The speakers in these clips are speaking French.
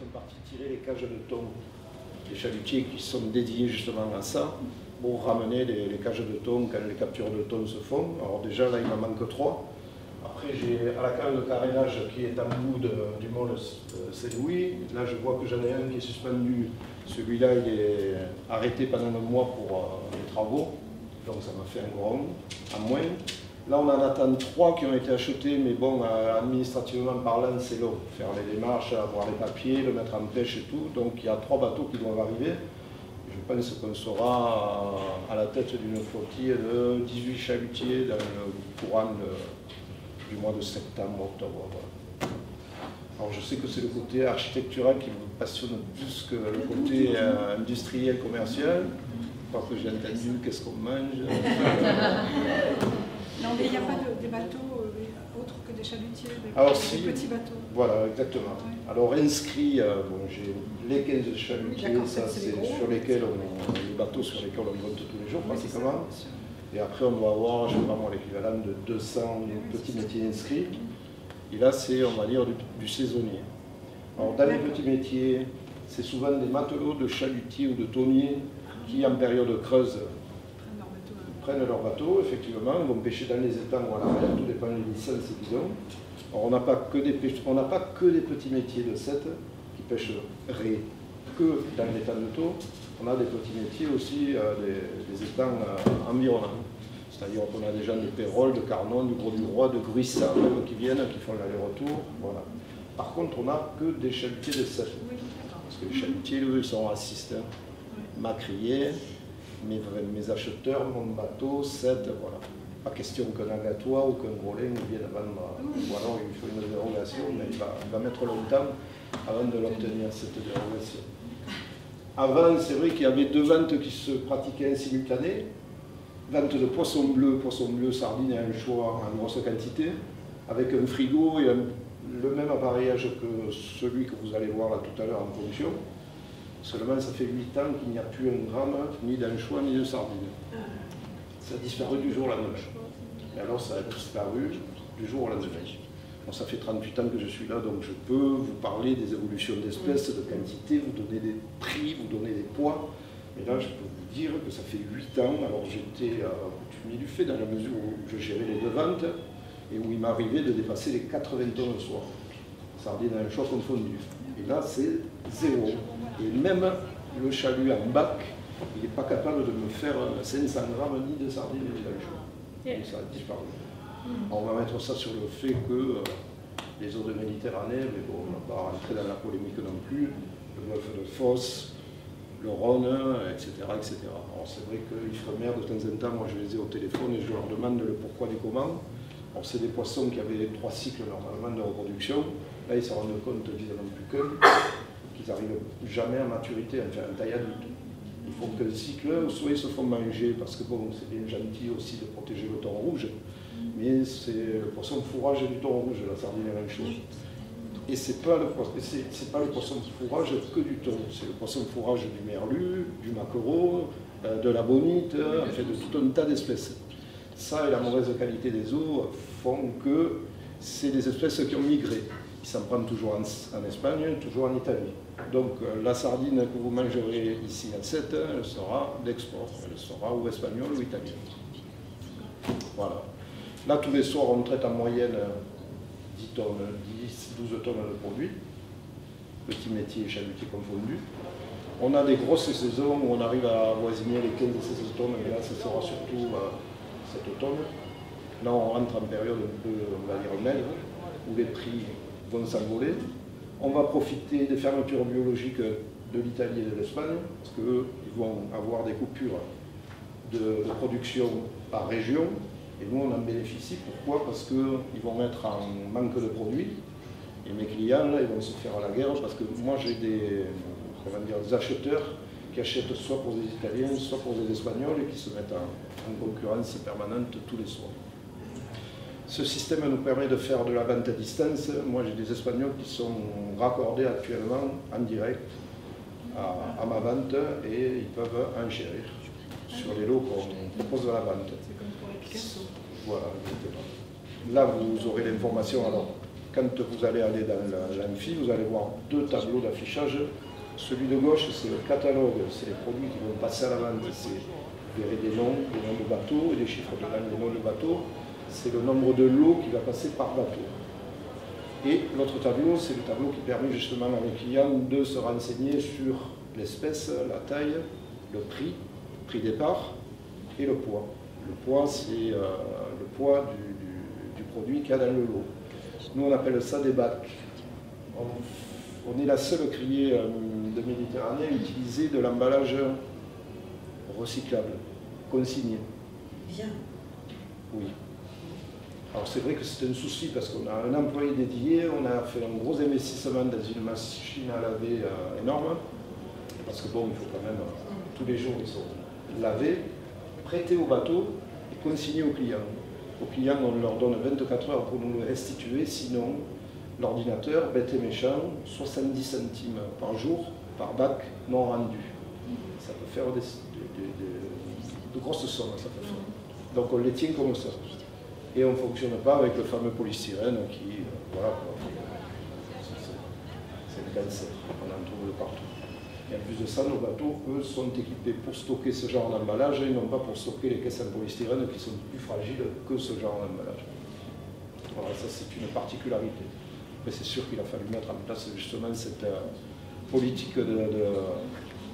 sont partis tirer les cages de thon. Les chalutiers qui sont dédiés justement à ça, pour ramener les cages de thon quand les captures de thon se font. Alors déjà là il m'en manque 3. Après j'ai à la cale de carénage qui est en bout du mont Saint-Louis. Là je vois que j'en ai un qui est suspendu. Celui-là il est arrêté pendant un mois pour les travaux. Donc ça m'a fait un gros en moins. Là on en attend 3 qui ont été achetés, mais bon, administrativement parlant c'est long. Faire les démarches, avoir les papiers, le mettre en pêche et tout. Donc il y a 3 bateaux qui doivent arriver. Je pense qu'on sera à la tête d'une flottille de 18 chalutiers dans le courant du mois de septembre, octobre. Voilà. Alors je sais que c'est le côté architectural qui me passionne plus que le côté industriel, commercial. Parce que j'ai entendu qu'est-ce qu'on mange. Non, mais il n'y a pas des bateaux autres que des chalutiers, des petits bateaux. Voilà, exactement. Ouais. Alors inscrit, bon, j'ai les 15 chalutiers, ça c'est sur lesquels les bateaux sur lesquels on monte tous les jours pratiquement. Et après on va avoir, je sais pas moi, l'équivalent de 200 petits métiers inscrits. Et là c'est, on va dire, du saisonnier. Alors dans les petits métiers, c'est souvent des matelots de chalutiers ou de thoniers qui en période creuse prennent leur bateau, effectivement, ils vont pêcher dans les étangs ou à la mer, tout dépend des licences qu'ils ont. Alors, on n'a pas que des petits métiers de 7 qui pêchent que dans l'étang de Thau, on a des petits métiers aussi, des étangs environnants. C'est-à-dire qu'on a des gens de Pérol, de Carnon, du Gros-du-Roi, de Gruissant, même qui viennent, qui font l'aller-retour. Voilà. Par contre, on n'a que des chalutiers de 7. Parce que les chalutiers, eux, ils sont racistes. Hein. Macrier, mes acheteurs, mon bateau, 7, voilà. Pas question qu'un agatois ou qu'un grolet nous vienne vendre. Ou alors il faut une dérogation, mais il va mettre longtemps avant de l'obtenir, cette dérogation. Avant, c'est vrai qu'il y avait 2 ventes qui se pratiquaient en simultané. Vente de poissons bleus, sardines et anchois en grosse quantité, avec un frigo et le même appareillage que celui que vous allez voir là tout à l'heure en fonction. Seulement, ça fait 8 ans qu'il n'y a plus un gramme, ni d'anchois, ni de sardines. Ça a disparu du jour au lendemain. Et alors, ça a disparu du jour au lendemain. Bon, ça fait 38 ans que je suis là, donc je peux vous parler des évolutions d'espèces, de quantité, vous donner des prix, vous donner des poids. Mais là, je peux vous dire que ça fait 8 ans. Alors, j'étais coutumier du fait dans la mesure où je gérais les 2 ventes et où il m'arrivait de dépasser les 80 tonnes le soir. Sardines et anchois confondus. Et là, c'est 0. Et même le chalut en bac, il n'est pas capable de me faire 500 grammes ni de sardines ni d'anchois. Et ça a disparu. Alors on va mettre ça sur le fait que les eaux de Méditerranée, mais bon, on ne va pas rentrer dans la polémique non plus, le golfe de Fos, le Rhône, etc. etc. Alors c'est vrai que l'Ifremer, de temps en temps, moi je les ai au téléphone et je leur demande le pourquoi du comment. Alors c'est des poissons qui avaient 3 cycles normalement de reproduction. Là ils se rendent compte qu'ils n'en ont plus qu'un. Qu'ils n'arrivent jamais à maturité, enfin à taille adulte. Ils font qu'un cycle, soit ils se font manger, parce que bon, c'est bien gentil aussi de protéger le thon rouge, mais c'est le poisson fourrage du thon rouge, la sardine est la même chose. Et c'est pas le poisson fourrage que du thon, c'est le poisson fourrage du merlu, du maquereau, de la bonite, enfin de tout un tas d'espèces. Ça et la mauvaise qualité des eaux font que c'est des espèces qui ont migré. Ils s'en prennent toujours en Espagne, toujours en Italie. Donc la sardine que vous mangerez ici à 7, elle sera d'export. Elle sera ou espagnole ou italienne. Voilà. Là, tous les soirs, on traite en moyenne 10 tonnes, 10-12 tonnes de produits. Petits métiers et chalutiers confondus. On a des grosses saisons où on arrive à avoisiner les 15-16 tonnes, mais là, ce sera surtout cet automne. Là, on rentre en période un peu, on va dire, maigre, où les prix vont s'envoler. On va profiter des fermetures biologiques de l'Italie et de l'Espagne, parce qu'ils vont avoir des coupures de production par région, et nous on en bénéficie. Pourquoi? Parce qu'ils vont mettre en manque de produits, et mes clients là, ils vont se faire à la guerre, parce que moi j'ai des acheteurs qui achètent soit pour des Italiens, soit pour des Espagnols, et qui se mettent en concurrence permanente tous les soirs. Ce système nous permet de faire de la vente à distance. Moi, j'ai des Espagnols qui sont raccordés actuellement en direct à ma vente et ils peuvent enchérir sur les lots qu'on propose à la vente. C'est comme pour les Picasso. Voilà, exactement. Là, vous aurez l'information. Alors, quand vous allez aller dans l'amphi, vous allez voir deux tableaux d'affichage. Celui de gauche, c'est le catalogue, c'est les produits qui vont passer à la vente. Vous verrez des noms de bateaux et des chiffres dedans, des noms de bateaux. C'est le nombre de lots qui va passer par bateau. Et l'autre tableau, c'est le tableau qui permet justement à les clients de se renseigner sur l'espèce, la taille, le prix départ et le poids. Le poids, c'est le poids du produit qu'il y a dans le lot. Nous, on appelle ça des bacs. On est la seule criée de Méditerranée à utiliser de l'emballage recyclable, consigné. Bien. Oui. Alors c'est vrai que c'est un souci parce qu'on a un employé dédié, on a fait un gros investissement dans une machine à laver énorme, parce que bon, il faut quand même, tous les jours ils sont lavés, prêtés au bateau et consignés aux clients. Aux clients, on leur donne 24 heures pour nous le restituer, sinon l'ordinateur, bête et méchant, 70 centimes par jour, par bac non rendu. Ça peut faire de grosses sommes, ça peut faire. Donc on les tient comme ça. Et on ne fonctionne pas avec le fameux polystyrène qui, voilà, c'est le cancer, on en trouve de partout. Et en plus de ça, nos bateaux, eux, sont équipés pour stocker ce genre d'emballage et non pas pour stocker les caisses en polystyrène qui sont plus fragiles que ce genre d'emballage. Voilà, ça c'est une particularité. Mais c'est sûr qu'il a fallu mettre en place justement cette politique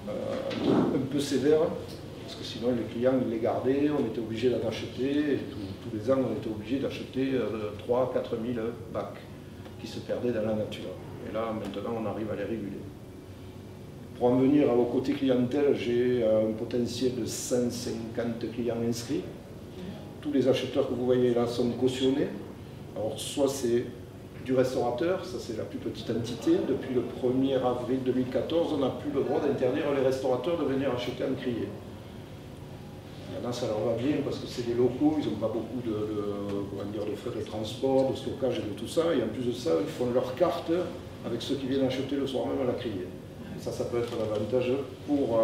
un peu sévère, parce que sinon les clients ils les gardaient, on était obligé d'en acheter, et tous les ans on était obligé d'acheter 3 000 à 4 000 bacs qui se perdaient dans la nature. Et là maintenant on arrive à les réguler. Pour en venir au côté clientèle, j'ai un potentiel de 150 clients inscrits. Tous les acheteurs que vous voyez là sont cautionnés. Alors soit c'est du restaurateur, ça c'est la plus petite entité. Depuis le 1er avril 2014, on n'a plus le droit d'interdire les restaurateurs de venir acheter en criée. Il y en a, ça leur va bien parce que c'est des locaux, ils n'ont pas beaucoup de frais de transport, de stockage et de tout ça. Et en plus de ça, ils font leur carte avec ceux qui viennent acheter le soir même à la criée. Ça peut être l'avantage pour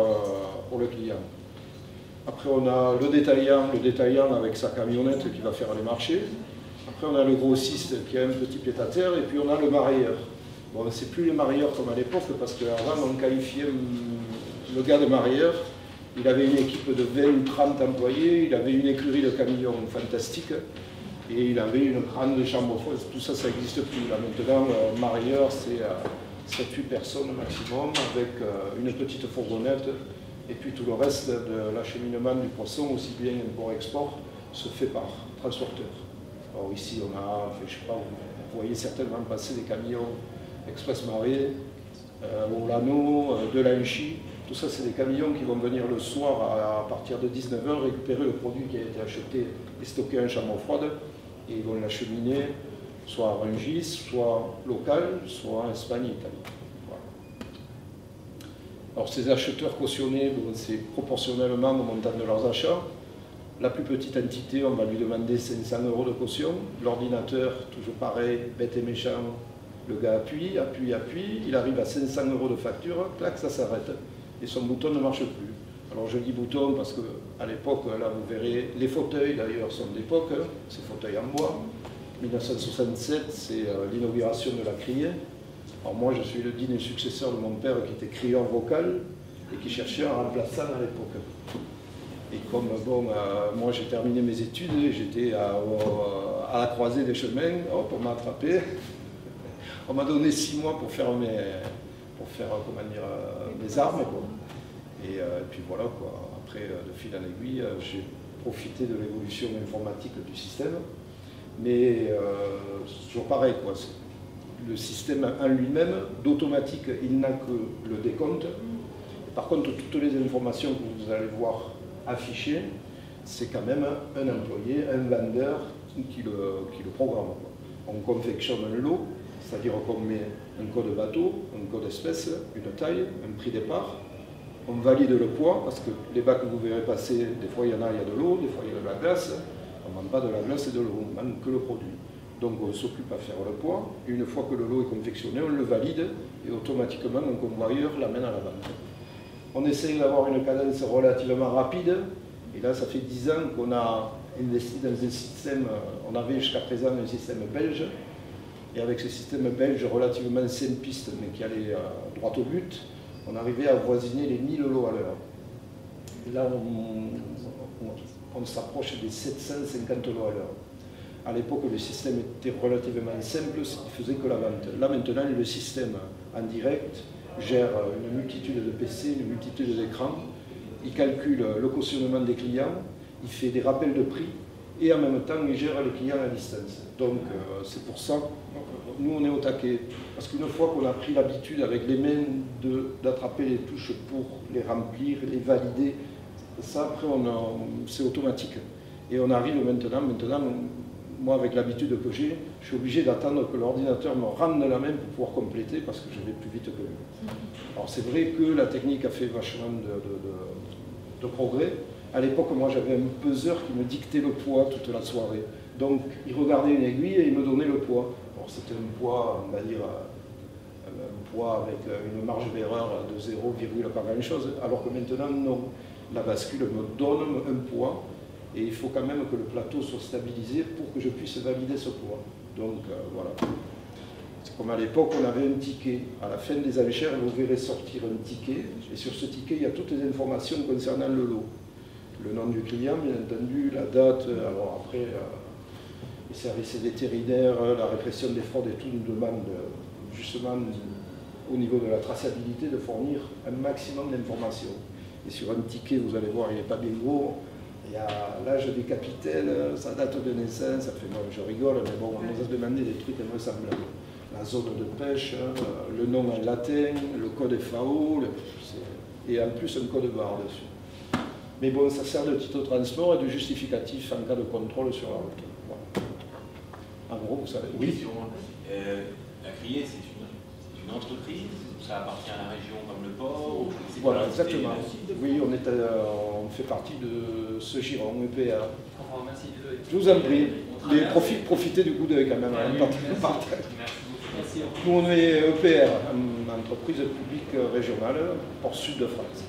le client. Après, on a le détaillant avec sa camionnette qui va faire les marchés. Après, on a le grossiste qui a un petit pied-à-terre, et puis on a le marailleur. Bon, c'est plus les marailleurs comme à l'époque, parce qu'avant, on qualifiait le gars de marailleur. Il avait une équipe de 20 ou 30 employés, il avait une écurie de camions fantastique, et il avait une grande chambre froide. Tout ça, ça n'existe plus. Là, maintenant, marailleur, c'est 7-8 personnes maximum, avec une petite fourgonnette, et puis tout le reste de l'acheminement du poisson, aussi bien import-export, se fait par transporteur. Alors ici, on a, je ne sais pas, vous voyez certainement passer des camions Express Marée, Olano, de l'Anchy. Tout ça, c'est des camions qui vont venir le soir à partir de 19h récupérer le produit qui a été acheté et stocké en chambre froide, et ils vont l'acheminer soit à Rungis, soit local, soit en Espagne et Italie. Voilà. Alors ces acheteurs cautionnés, bon, c'est proportionnellement au montant de leurs achats. La plus petite entité, on va lui demander 500 € de caution. L'ordinateur, toujours pareil, bête et méchant, le gars appuie, il arrive à 500 € de facture, clac, ça s'arrête. Et son bouton ne marche plus. Alors je dis bouton parce qu'à l'époque, là vous verrez, les fauteuils d'ailleurs sont d'époque, ces fauteuils en bois. 1967, c'est l'inauguration de la criée. Alors moi, je suis le digne successeur de mon père qui était crieur vocal et qui cherchait un remplaçant à l'époque. Et comme bon, moi j'ai terminé mes études, j'étais à la croisée des chemins, hop, on m'a attrapé. On m'a donné 6 mois pour faire mes armes, quoi. Et puis voilà, quoi. Après, de fil en aiguille, j'ai profité de l'évolution informatique du système. Mais c'est toujours pareil, quoi. Le système en lui-même, d'automatique, il n'a que le décompte. Et par contre, toutes les informations que vous allez voir affichées, c'est quand même un employé, un vendeur qui le programme, quoi. On confectionne un lot, c'est-à-dire qu'on met un code bateau, un code espèce, une taille, un prix départ. On valide le poids, parce que les bacs que vous verrez passer, des fois il y en a, il y a de l'eau, des fois il y a de la glace. On ne vend pas de la glace et de l'eau, on ne vend que le produit. Donc on s'occupe à faire le poids, et une fois que le lot est confectionné, on le valide, et automatiquement un convoyeur l'amène à la vente. On essaye d'avoir une cadence relativement rapide, et là ça fait 10 ans qu'on a investi dans un système, on avait jusqu'à présent un système belge, Et avec ce système belge relativement simpliste, mais qui allait droit au but, on arrivait à avoisiner les 1000 lots à l'heure. Et là, on s'approche des 750 lots à l'heure. À l'époque, le système était relativement simple, ce qui faisait que la vente. Là, maintenant, le système en direct gère une multitude de PC, une multitude d'écrans. Il calcule le cautionnement des clients, il fait des rappels de prix et en même temps, il gère les clients à distance. Donc, c'est pour ça que nous, on est au taquet. Parce qu'une fois qu'on a pris l'habitude avec les mains d'attraper les touches pour les remplir, les valider, ça, après, c'est automatique. Et on arrive maintenant, moi, avec l'habitude que j'ai, je suis obligé d'attendre que l'ordinateur me rende la main pour pouvoir compléter parce que je vais plus vite que lui. Alors, c'est vrai que la technique a fait vachement de progrès. À l'époque, moi, j'avais un peseur qui me dictait le poids toute la soirée. Donc, il regardait une aiguille et il me donnait le poids. Alors, c'était un poids, on va dire, un poids avec une marge d'erreur de 0, pas grand-chose. Alors que maintenant, non. La bascule me donne un poids. Et il faut quand même que le plateau soit stabilisé pour que je puisse valider ce poids. Donc voilà. C'est comme à l'époque, on avait un ticket. À la fin des enchères, vous verrez sortir un ticket. Et sur ce ticket, il y a toutes les informations concernant le lot. Le nom du client, bien entendu, la date. Alors après, les services vétérinaires, la répression des fraudes et tout nous demandent justement au niveau de la traçabilité de fournir un maximum d'informations. Et sur un ticket, vous allez voir, il n'est pas bien gros. Il y a l'âge des capitaines, sa date de naissance, ça fait bon, je rigole, mais bon, on nous a demandé des trucs invraisemblables. La zone de pêche, le nom en latin, le code FAO, et en plus un code barre dessus. Mais bon, ça sert de titre de transport et de justificatif en cas de contrôle sur la route. Voilà. En gros, vous savez. Oui. La Criée, c'est une entreprise, ça appartient à la région comme le port. Voilà, exactement. Oui, on fait partie de ce giron EPR. Oh, merci. Je vous en prie. Mais profitez du coup d'œil quand même. Nous, on est EPR, une entreprise publique régionale, port sud de France.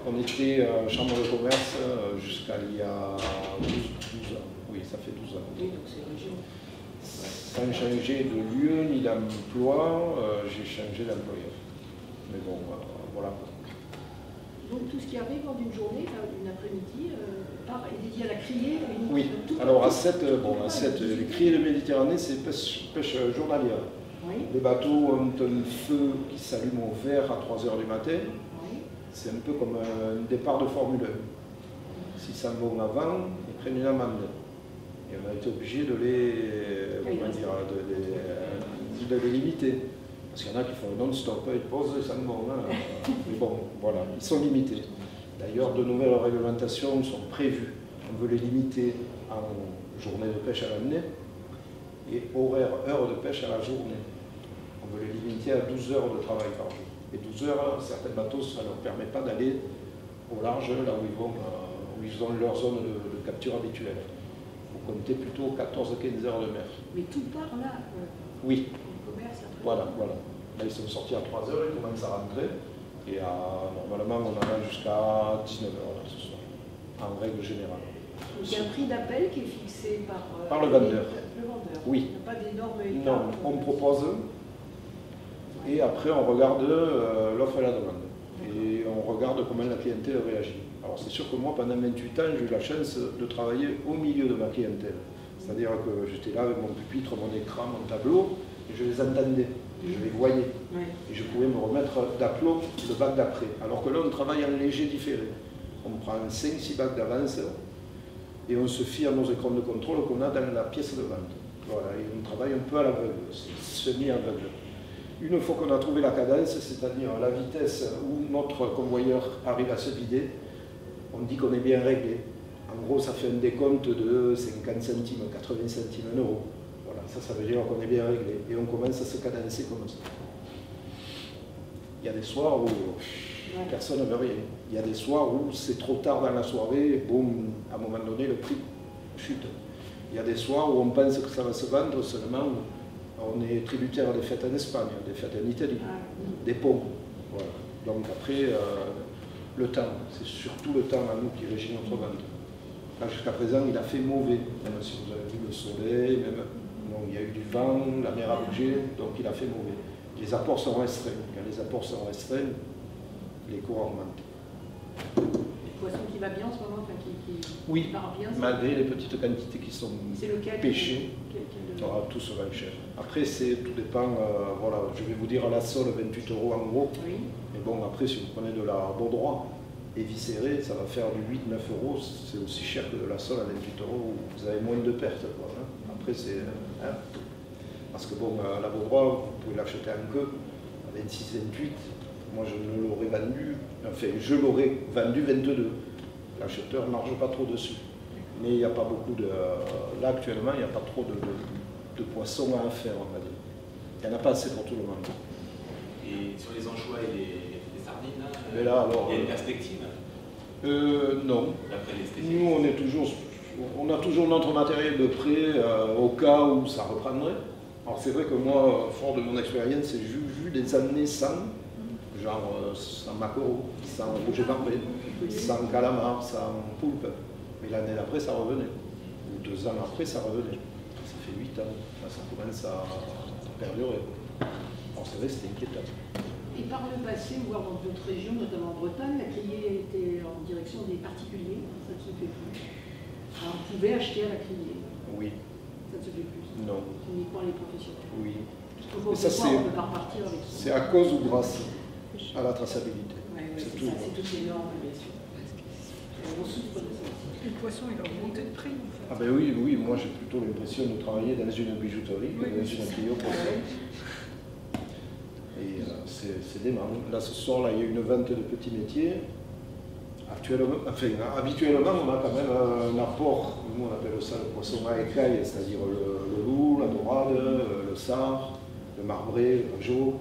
On était chambre de commerce jusqu'à il y a 12 ans. Oui, ça fait 12 ans. Oui, donc c'est région. Sans changer de lieu ni d'emploi, j'ai changé d'employeur. Mais bon, voilà. Donc tout ce qui arrive en une journée, une après-midi, est dédié à la criée. Oui, alors à 7, les criées de Méditerranée, c'est pêche journalière. Oui. Les bateaux ont un feu qui s'allume au vert à 3 h du matin. Oui. C'est un peu comme un départ de Formule 1. S'ils s'en vont avant, ils prennent une amende. Et on a été obligé de les limiter. Parce qu'il y en a qui font non-stop, ils posent et s'en vont. Mais bon, voilà, ils sont limités. D'ailleurs, de nouvelles réglementations sont prévues. On veut les limiter en journée de pêche à l'année et heures de pêche à la journée. On veut les limiter à 12 heures de travail par jour. Et 12 heures, certains bateaux, ça ne leur permet pas d'aller au large, là où ils ont leur zone de capture habituelle. Vous comptez plutôt 14-15 heures de mer. Mais tout part là. Oui. Le commerce, après. Voilà. Là, ils sont sortis à 3 heures, ils commencent à rentrer. Et normalement, on en a jusqu'à 19 heures là, ce soir, en règle générale. Donc il y a un prix d'appel qui est fixé par le vendeur. Le vendeur. Oui. Il n'y a pas d'énormes écarts. Non, on propose et après on regarde l'offre et la demande. Et on regarde comment la clientèle réagit. Alors c'est sûr que moi, pendant 28 ans, j'ai eu la chance de travailler au milieu de ma clientèle. C'est-à-dire que j'étais là avec mon pupitre, mon écran, mon tableau, et je les entendais, je les voyais. Oui. Et je pouvais me remettre d'aplomb le bac d'après. Alors que là, on travaille en léger différé. On prend 5-6 bacs d'avance et on se fie à nos écrans de contrôle qu'on a dans la pièce de vente. Voilà, et on travaille un peu à l'aveugle, semi-aveugle. Une fois qu'on a trouvé la cadence, c'est-à-dire la vitesse où notre convoyeur arrive à se vider, on dit qu'on est bien réglé. En gros, ça fait un décompte de 50 centimes, 80 centimes, 1 euro. Voilà, ça veut dire qu'on est bien réglé. Et on commence à se cadencer comme ça. Il y a des soirs où personne ne veut rien. Il y a des soirs où c'est trop tard dans la soirée, et boum, à un moment donné, le prix chute. Il y a des soirs où on pense que ça va se vendre seulement où on est tributaire des fêtes en Espagne, des fêtes en Italie, des ponts. Voilà. Donc après, le temps, c'est surtout le temps à nous qui régit notre vente. Jusqu'à présent, il a fait mauvais, même si vous avez vu le soleil, même Donc il y a eu du vent, la mer a bougé, donc il a fait mauvais. Les apports sont restreints. Quand les apports sont restreints, les cours augmentent. Le poisson qui va bien en ce moment, enfin, qui part bien, malgré les petites quantités qui sont pêchées, tout se vend cher. Après, tout dépend, voilà, je vais vous dire à la sole 28 € en gros. Oui. Mais bon, après, si vous prenez de la Baudroie éviscérée, ça va faire du 8-9 €. C'est aussi cher que de la sole à 28 €, où vous avez moins de pertes. Quoi, hein. Après, c'est... Hein, parce que bon, la Baudroie, vous pouvez l'acheter en queue à 26-28. Moi, je l'aurais vendu 22. L'acheteur ne marge pas trop dessus. Mais il n'y a pas beaucoup de... Là, actuellement, il n'y a pas trop de poissons à en faire, on va dire. Il n'y en a pas assez pour tout le monde. Et sur les anchois et les sardines, là, mais là, alors, il y a une perspective non. D'après les Nous, on a toujours notre matériel de prêt au cas où ça reprendrait. Alors c'est vrai que moi, fort de mon expérience, j'ai vu des années sans, genre sans maquereau, sans rouge et barbé, sans calamar, sans poulpe. Mais l'année d'après, ça revenait. Ou 2 ans après, ça revenait. Ça fait 8 ans. Là, ça commence à perdurer. Alors c'est vrai, c'était inquiétant. Et par le passé, voire dans d'autres régions, notamment en Bretagne, la criée était en direction des particuliers. Ça ne se fait plus. Alors, on pouvait acheter à la criée. Oui. Ça ne se fait plus. Non. Uniquement les professionnels. Oui. Donc, ça, on peut pas repartir avec ça. C'est à cause ou grâce à la traçabilité. C'est tout. C'est toutes les normes, bien sûr. On souffre de ça. Le poisson, il a augmenté de prix, en fait. Ah ben oui, moi j'ai plutôt l'impression de travailler dans une bijouterie que dans une cryopoisson. Et c'est dément. Là, ce soir, là, il y a une vente de petits métiers. Habituellement, on a quand même un apport, nous on appelle ça le poisson à écailles, c'est-à-dire le loup, la dorade, le sard, le marbré, le jaune.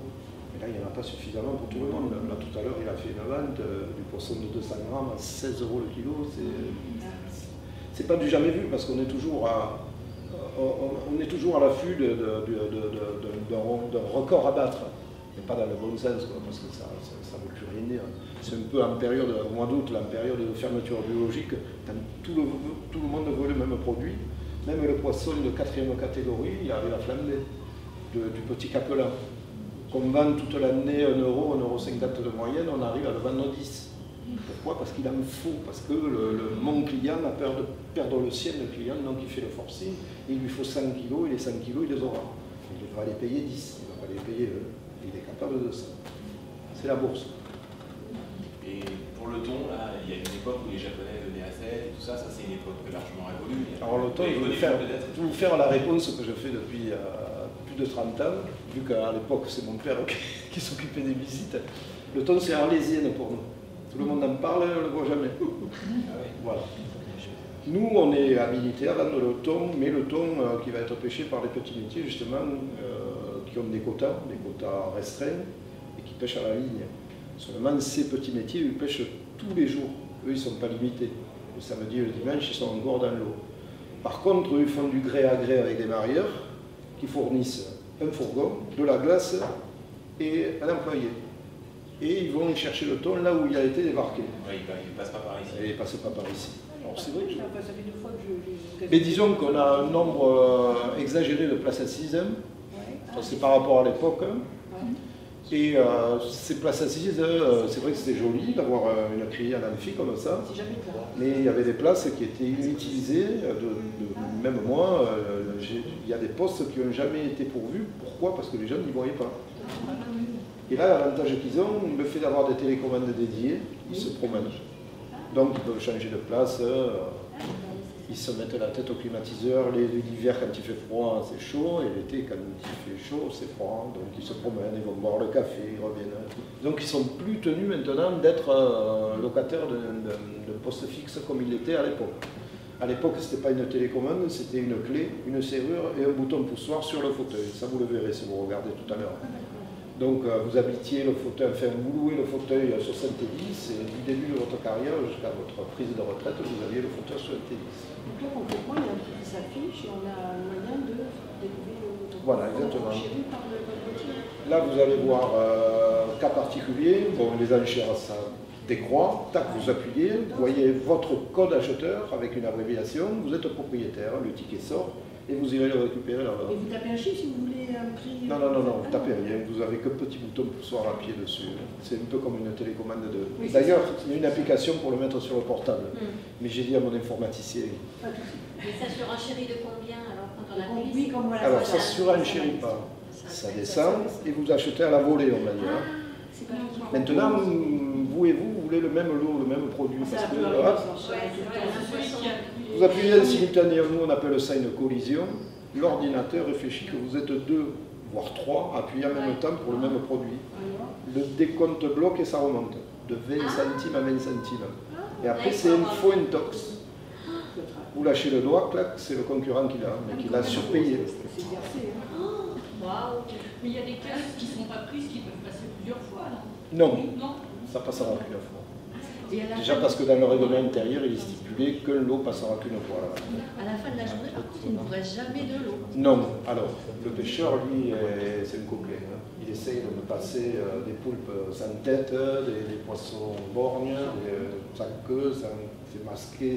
Mais là, il n'y en a pas suffisamment pour tout le monde. Là, tout à l'heure, il a fait une vente du poisson de 200 grammes à 16 € le kilo. C'est pas du jamais vu parce qu'on est toujours à l'affût d'un record à battre. Mais pas dans le bon sens, quoi, parce que ça ne veut plus rien dire. C'est un peu en période, au mois d'août, en période de fermeture biologique, tout le monde veut le même produit. Même le poisson de 4e catégorie, il y avait la flambée du petit capelan. Qu'on vend toute l'année 1 €, 1,50 € de moyenne, on arrive à le vendre 10. Pourquoi? Parce qu'il en faut, parce que mon client a peur de perdre le sien, le client, donc il fait le forcing, il lui faut 100 kg, et les 100 kg, il les aura. Il devra les payer 10, il ne va pas les payer, il est capable de ça. C'est la bourse. Et pour le thon, là, il y a une époque où les Japonais venaient à 7 et tout ça c'est une époque largement révolue. Alors le thon, je vais vous faire la réponse que je fais depuis plus de 30 ans, vu qu'à l'époque c'est mon père qui s'occupait des visites. Le thon c'est arlésienne pour nous. Tout le monde en parle, on ne le voit jamais. Ah oui. Voilà. Nous, on est habilités à vendre le thon, mais le thon qui va être pêché par les petits métiers, justement, qui ont des quotas restreints, et qui pêchent à la ligne. Seulement, ces petits métiers, ils pêchent tous les jours. Eux, ils ne sont pas limités. Le samedi et le dimanche, ils sont encore dans l'eau. Par contre, eux, ils font du gré à gré avec des marieurs qui fournissent un fourgon, de la glace et un employé. Et ils vont chercher le thon là où il a été débarqué. Oui, il ne passe pas par ici. Et il ne passe pas par ici. Alors c'est vrai que ça fait 2 fois que mais disons qu'on a un nombre exagéré de places assises. Ouais. C'est par rapport à l'époque. Et ces places assises, c'est vrai que c'était joli d'avoir une criée en amphi comme ça. Mais il y avait des places qui étaient inutilisées. Même moi, il y a des postes qui n'ont jamais été pourvus. Pourquoi? Parce que les jeunes n'y voyaient pas. Et là, l'avantage qu'ils ont, le fait d'avoir des télécommandes dédiées, ils se promènent. Donc ils peuvent changer de place, ils se mettent la tête au climatiseur, l'hiver quand il fait froid, c'est chaud, et l'été quand il fait chaud, c'est froid. Donc ils se promènent, ils vont boire le café, ils reviennent. Donc ils sont plus tenus maintenant d'être locataires d'un poste fixe comme il l'était à l'époque. À l'époque, ce n'était pas une télécommande, c'était une clé, une serrure et un bouton poussoir sur le fauteuil. Ça, vous le verrez si vous regardez tout à l'heure. Donc vous habitiez le fauteuil, enfin vous louez le fauteuil sur Saint-Édis, et du début de votre carrière jusqu'à votre prise de retraite, vous aviez le fauteuil sur Saint-Édis. Donc là, concrètement, il y a un truc qui s'affiche et on a un moyen de découvrir le fauteuil. Voilà, exactement. Là, vous allez voir cas particulier, bon, les enchères, ça décroît, tac, vous appuyez, vous voyez votre code acheteur avec une abréviation, vous êtes propriétaire, le ticket sort, et vous irez le récupérer là-bas. Et vous tapez un chiffre si vous voulez un prix? Non, vous tapez rien, vous avez qu'un petit bouton pour soir à pied dessus. C'est un peu comme une télécommande de... Oui, D'ailleurs, il y a une application pour le mettre sur le portable. Mais j'ai dit à mon informaticien... Pas tout de suite. Mais ça surenchérit de combien alors quand on appuie? Oui, comme voilà. Alors ça surenchérit pas. Ça descend et vous achetez à la volée, on va dire. C'est pas Maintenant, vous et vous voulez le même lot, le même produit. c'est Parce un que, peu hop, Ouais, vous appuyez simultanément, nous on appelle ça une collision. L'ordinateur réfléchit que vous êtes 2, voire 3, appuyés en même temps pour le même produit. Le décompte bloque et ça remonte, de 20 centimes à 20 centimes. Et après c'est une faux intox. Vous lâchez le doigt, clac, c'est le concurrent qui l'a, mais qui l'a surpayé. C'est versé. Waouh. Mais il y a des caisses qui ne sont pas prises qui peuvent passer plusieurs fois, là. Non, Non. ça passera qu'une fois. Et à la Déjà fin- parce que dans le règlement intérieur, il est stipulé que l'eau passera qu'une fois là-bas. À la fin de la journée, par contre, il n'ouvrait jamais de l'eau. Non, alors, le pêcheur, lui, c'est un coquin. Hein. Il essaye de me passer des poulpes sans tête, des poissons borgnes, sans queue, c'est masqué.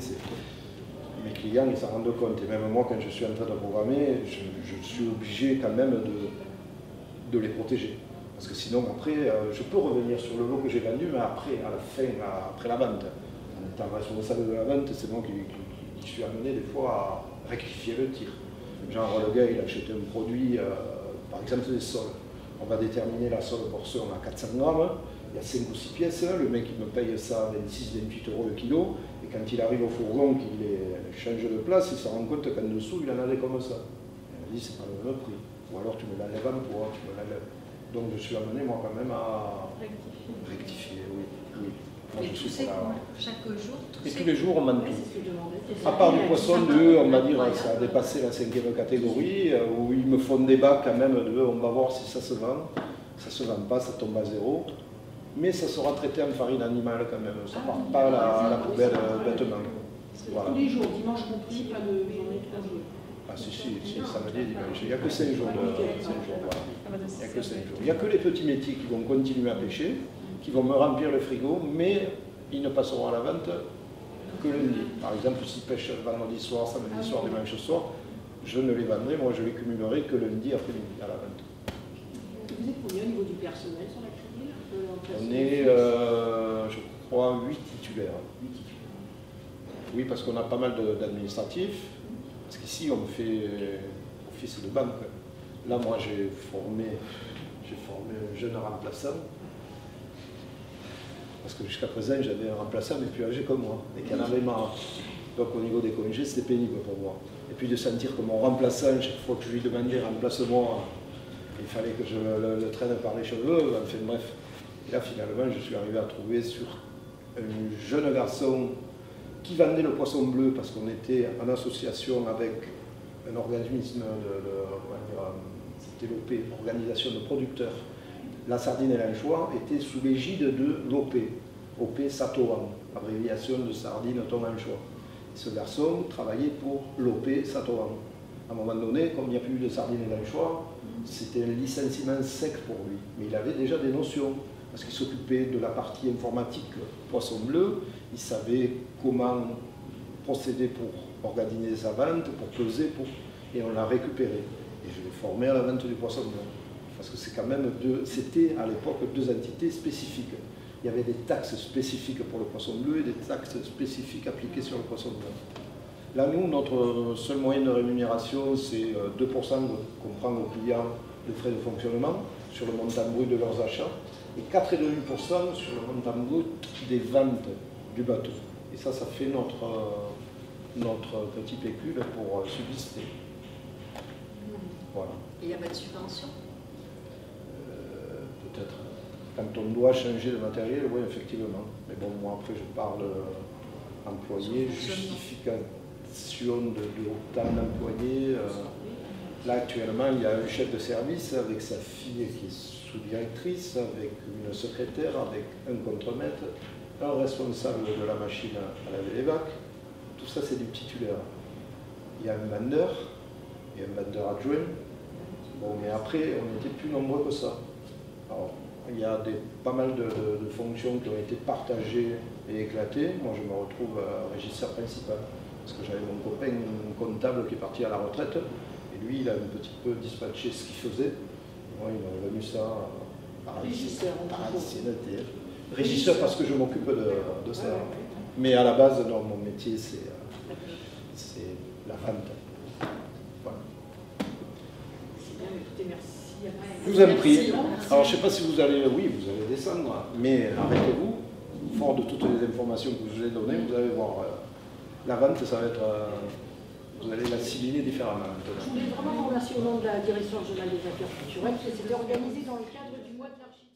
Mes clients, ils s'en rendent compte. Et même moi, quand je suis en train de programmer, je suis obligé quand même de les protéger. Parce que sinon, après, je peux revenir sur le lot que j'ai vendu, mais après, à la fin, après la vente. En étant responsable de la vente, c'est moi qui suis amené des fois à rectifier le tir. Genre, le gars, il achète un produit, par exemple des sols. On va déterminer la sole portion à 400 grammes. Il y a 5 ou 6 pièces. Le mec, il me paye ça à 26-28 € le kilo. Et quand il arrive au fourgon, qu'il change de place, il se rend compte qu'en dessous, il en avait comme ça. Il me dit, c'est pas le même prix. Ou alors, tu me l'enlèves en poids, tu me l'enlèves. Donc, je suis amené, moi, quand même, à rectifier. Oui. Moi, Et je tous suis ces pour la- chaque jour, Et tous les jours, on m'en Ouais, tout. c'est ce que je demandais. À part du poisson de, on va dire, ça a dépassé la 5e catégorie, où ils me font débat quand même de, on va voir si ça se vend. Ça se vend pas, ça tombe à zéro. Mais ça sera traité en farine animale quand même, ça part pas à la poubelle bêtement. Voilà. Tous les jours, dimanche compris, pas de journée, 3 jours. Ah si, samedi et dimanche. Il n'y a que 5 jours. Voilà. Il n'y a que 5 jours. Il n'y a que les petits métiers qui vont continuer à pêcher, qui vont me remplir le frigo, mais ils ne passeront à la vente que lundi. Par exemple, s'ils pêchent vendredi soir, samedi soir, dimanche soir, je ne les vendrai, moi je les cumulerai que lundi après-midi à la vente. Vous êtes combien au niveau du personnel sur la criée? On est, je crois, 8 titulaires. Oui, parce qu'on a pas mal d'administratifs. Parce qu'ici, on fait office de banque. Là, moi, j'ai formé un jeune remplaçant. Parce que jusqu'à présent, j'avais un remplaçant, mais plus âgé comme moi, et qui en avait marre. Donc, au niveau des congés, c'était pénible pour moi. Et puis de sentir que mon remplaçant, chaque fois que je lui demandais remplace-moi, il fallait que je le traîne par les cheveux. Enfin, bref. Et là, finalement, je suis arrivé à trouver sur un jeune garçon qui vendait le poisson bleu parce qu'on était en association avec un organisme c'était l'OP, Organisation de producteurs. La sardine et l'anchois étaient sous l'égide de l'OP, OP Satoran, abréviation de sardine thon anchois. Ce garçon travaillait pour l'OP Satoran. À un moment donné, comme il n'y a plus de sardine et d'anchois, c'était un licenciement sec pour lui. Mais il avait déjà des notions, parce qu'il s'occupait de la partie informatique poisson bleu, il savait comment procéder pour organiser sa vente, pour peser, et on l'a récupéré. Et je l'ai formé à la vente du poisson bleu. Parce que c'est quand même c'était à l'époque 2 entités spécifiques. Il y avait des taxes spécifiques pour le poisson bleu et des taxes spécifiques appliquées sur le poisson bleu. Là, nous, notre seul moyen de rémunération, c'est 2% qu'on prend aux clients de frais de fonctionnement sur le montant brut de leurs achats et 4,5% sur le montant brut des ventes du bateau. Et ça fait notre petit pécule pour subsister. Voilà. il n'y a pas de subvention. Peut-être. Quand on doit changer de matériel, oui, effectivement. Mais bon, moi, après, je parle employé, justification de autant d'employés. Là, actuellement, il y a un chef de service avec sa fille qui est sous-directrice, avec une secrétaire, avec un contremaître, un responsable de la machine à laver les bacs. Tout ça, c'est du titulaire. Il y a un vendeur, et un vendeur adjoint. Bon, mais après, on n'était plus nombreux que ça. Alors, il y a pas mal de fonctions qui ont été partagées et éclatées. Moi, je me retrouve régisseur principal. Parce que j'avais mon copain comptable qui est parti à la retraite, et lui, il a un petit peu dispatché ce qu'il faisait. Moi, il m'a revenu ça par Régisseur, ancienneté. Régisseur parce que je m'occupe de ça. Mais à la base, non, mon métier, c'est la vente. Voilà. C'est bien, écoutez, merci. Je vous en prie. Alors, je ne sais pas si vous allez descendre, mais arrêtez-vous. Fort de toutes les informations que je vous ai données, vous allez voir. La vente, ça va être. Vous allez l'assimiler différemment. Je voulais vraiment remercier au nom de la Direction régionale des affaires culturelles, parce que c'était organisé dans le cadre du mois de l'architecture.